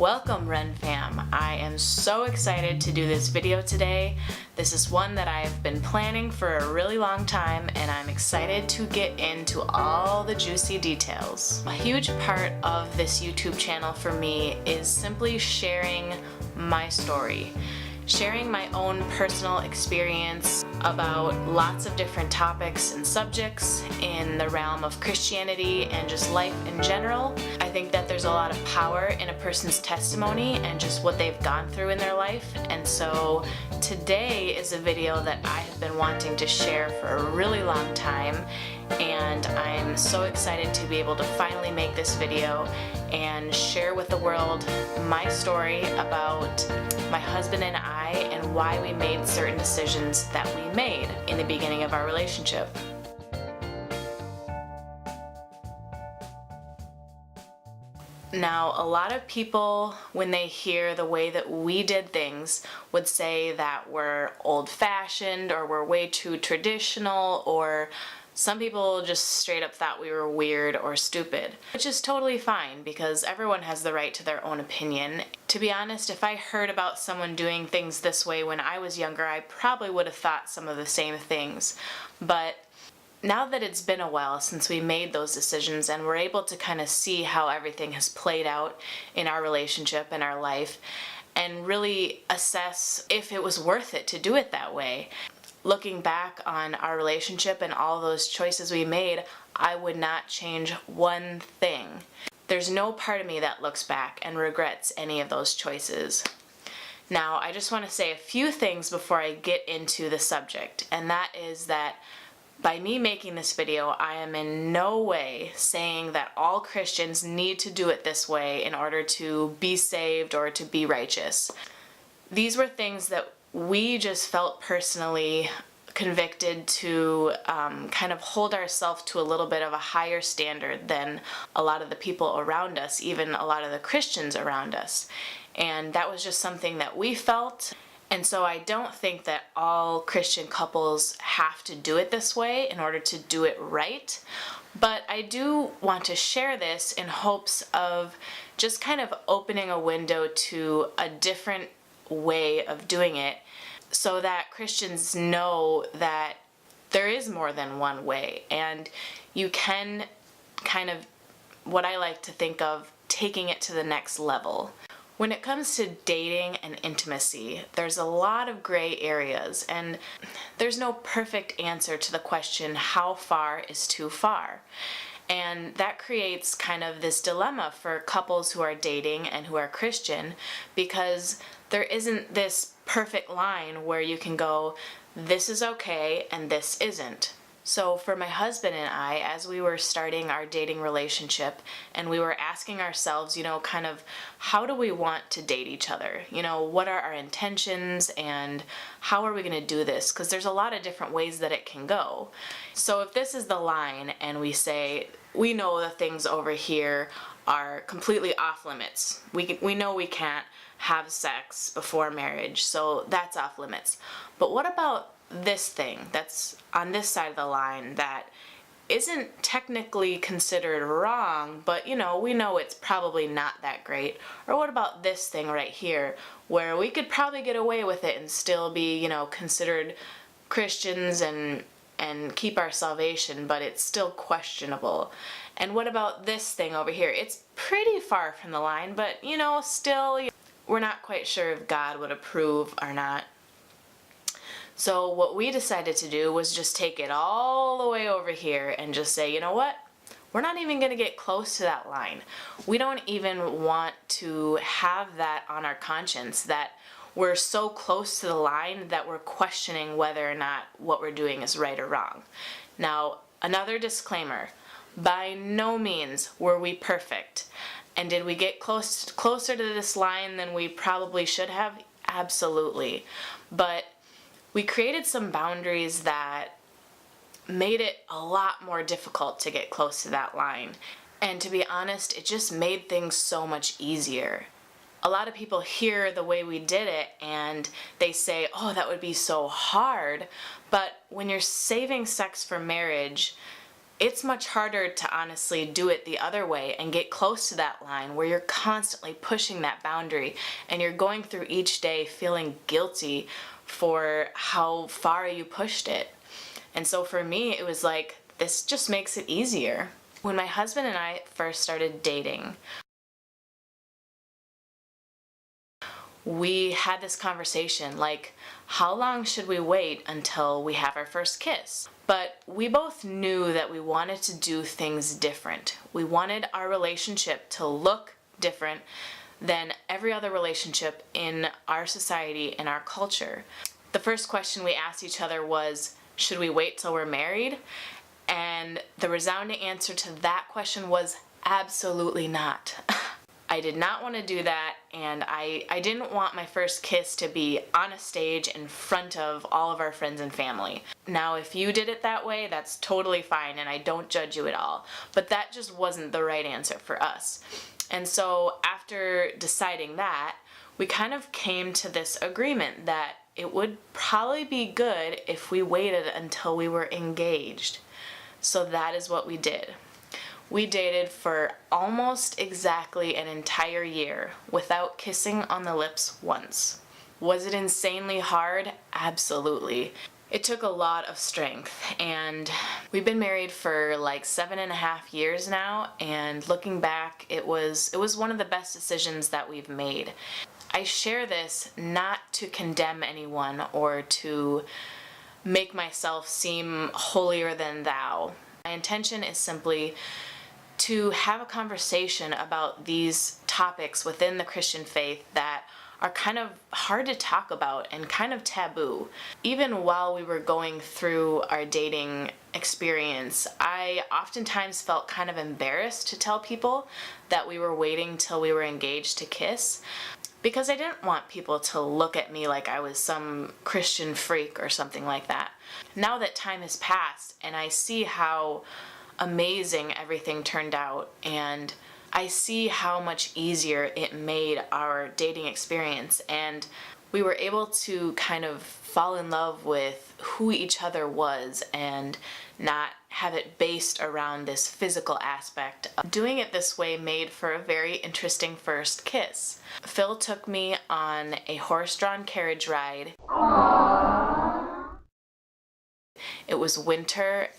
Welcome Ren Fam. I am so excited to do this video today. This is one that I've been planning for a really long time, and I'm excited to get into all the juicy details. A huge part of this YouTube channel for me is simply sharing my story. Sharing my own personal experience about lots of different topics and subjects in the realm of Christianity and just life in general. I think that there's a lot of power in a person's testimony and just what they've gone through in their life. And so today is a video that I have been wanting to share for a really long time, and I'm so excited to be able to finally make this video and share with the world my story about my husband and I and why we made certain decisions that we made in the beginning of our relationship. Now, a lot of people, when they hear the way that we did things, would say that we're old-fashioned or we're way too traditional, or some people just straight up thought we were weird or stupid, which is totally fine because everyone has the right to their own opinion. To be honest, if I heard about someone doing things this way when I was younger, I probably would have thought some of the same things. But now that it's been a while since we made those decisions and we're able to kind of see how everything has played out in our relationship and our life and really assess if it was worth it to do it that way. Looking back on our relationship and all those choices we made, I would not change one thing. There's no part of me that looks back and regrets any of those choices. Now, I just want to say a few things before I get into the subject, and that is that by me making this video, I am in no way saying that all Christians need to do it this way in order to be saved or to be righteous. These were things that we just felt personally convicted to kind of hold ourselves to a little bit of a higher standard than a lot of the people around us, even a lot of the Christians around us. And that was just something that we felt. And so I don't think that all Christian couples have to do it this way in order to do it right. But I do want to share this in hopes of just kind of opening a window to a different way of doing it so that Christians know that there is more than one way, and you can kind of, what I like to think of, taking it to the next level. When it comes to dating and intimacy, there's a lot of gray areas, and there's no perfect answer to the question, how far is too far? And that creates kind of this dilemma for couples who are dating and who are Christian, because there isn't this perfect line where you can go, this is okay and this isn't. So for my husband and I, as we were starting our dating relationship and we were asking ourselves, kind of how do we want to date each other? What are our intentions and how are we going to do this? Because there's a lot of different ways that it can go. So if this is the line and we say, we know the things over here are completely off limits. We know we can't have sex before marriage, so that's off limits. But what about this thing that's on this side of the line that isn't technically considered wrong, but we know it's probably not that great? Or what about this thing right here where we could probably get away with it and still be, considered Christians and keep our salvation, but it's still questionable? And what about this thing over here? It's pretty far from the line, but still we're not quite sure if God would approve or not. So what we decided to do was just take it all the way over here and just say, you know what? We're not even going to get close to that line. We don't even want to have that on our conscience, that we're so close to the line that we're questioning whether or not what we're doing is right or wrong. Now, another disclaimer, by no means were we perfect. And did we get closer to this line than we probably should have? Absolutely. But we created some boundaries that made it a lot more difficult to get close to that line. And to be honest, it just made things so much easier. A lot of people hear the way we did it and they say, oh, that would be so hard. But when you're saving sex for marriage, It's much harder to honestly do it the other way and get close to that line where you're constantly pushing that boundary and you're going through each day feeling guilty for how far you pushed it. And so for me, it was like, this just makes it easier. When my husband and I first started dating, we had this conversation like, how long should we wait until we have our first kiss? But we both knew that we wanted to do things different. We wanted our relationship to look different than every other relationship in our society, in our culture. The first question we asked each other was, should we wait till we're married? And the resounding answer to that question was absolutely not. I did not want to do that, and I didn't want my first kiss to be on a stage in front of all of our friends and family. Now, if you did it that way, that's totally fine, and I don't judge you at all. But that just wasn't the right answer for us. And so after deciding that, we kind of came to this agreement that it would probably be good if we waited until we were engaged. So that is what we did. We dated for almost exactly an entire year without kissing on the lips once. Was it insanely hard? Absolutely. It took a lot of strength, and we've been married for like 7.5 years now, and looking back, it was one of the best decisions that we've made. I share this not to condemn anyone or to make myself seem holier than thou. My intention is simply to have a conversation about these topics within the Christian faith that are kind of hard to talk about and kind of taboo. Even while we were going through our dating experience, I oftentimes felt kind of embarrassed to tell people that we were waiting till we were engaged to kiss, because I didn't want people to look at me like I was some Christian freak or something like that. Now that time has passed and I see how amazing everything turned out, and I see how much easier it made our dating experience, and we were able to kind of fall in love with who each other was and not have it based around this physical aspect. Doing it this way made for a very interesting first kiss. Phil took me on a horse-drawn carriage ride. It was winter.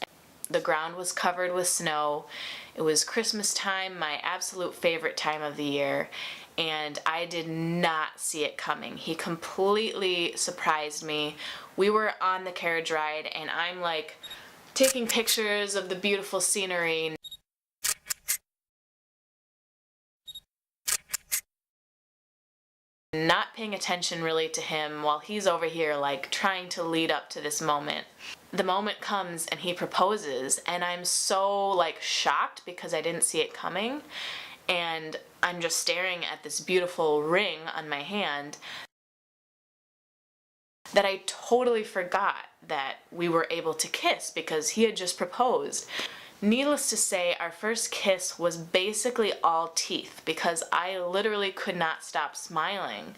The ground was covered with snow. It was Christmas time, my absolute favorite time of the year, and I did not see it coming. He completely surprised me. We were on the carriage ride, and I'm like taking pictures of the beautiful scenery, not paying attention really to him while he's over here like trying to lead up to this moment. The moment comes and he proposes, and I'm so like shocked because I didn't see it coming, and I'm just staring at this beautiful ring on my hand that I totally forgot that we were able to kiss because he had just proposed. Needless to say, our first kiss was basically all teeth because I literally could not stop smiling.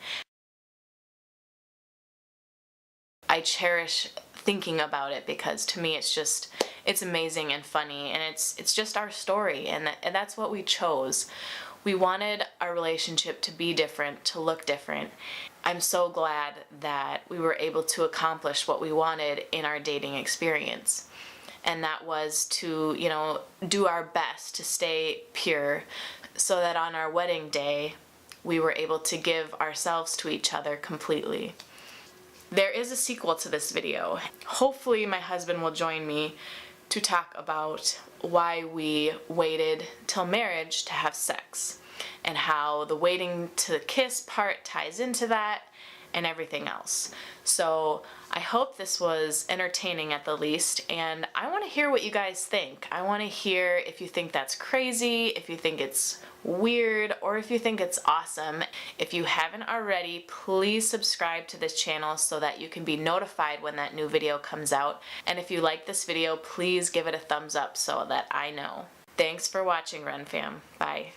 I cherish thinking about it because to me it's amazing and funny, and it's just our story, and that's what we chose. We wanted our relationship to be different, to look different. I'm so glad that we were able to accomplish what we wanted in our dating experience. And that was to, do our best to stay pure so that on our wedding day, we were able to give ourselves to each other completely. There is a sequel to this video. Hopefully my husband will join me to talk about why we waited till marriage to have sex and how the waiting to kiss part ties into that and everything else. So I hope this was entertaining at the least, and I want to hear what you guys think. I want to hear if you think that's crazy, if you think it's weird, or if you think it's awesome. If you haven't already, please subscribe to this channel so that you can be notified when that new video comes out. And if you like this video, please give it a thumbs up so that I know. Thanks for watching, Ren Fam. Bye.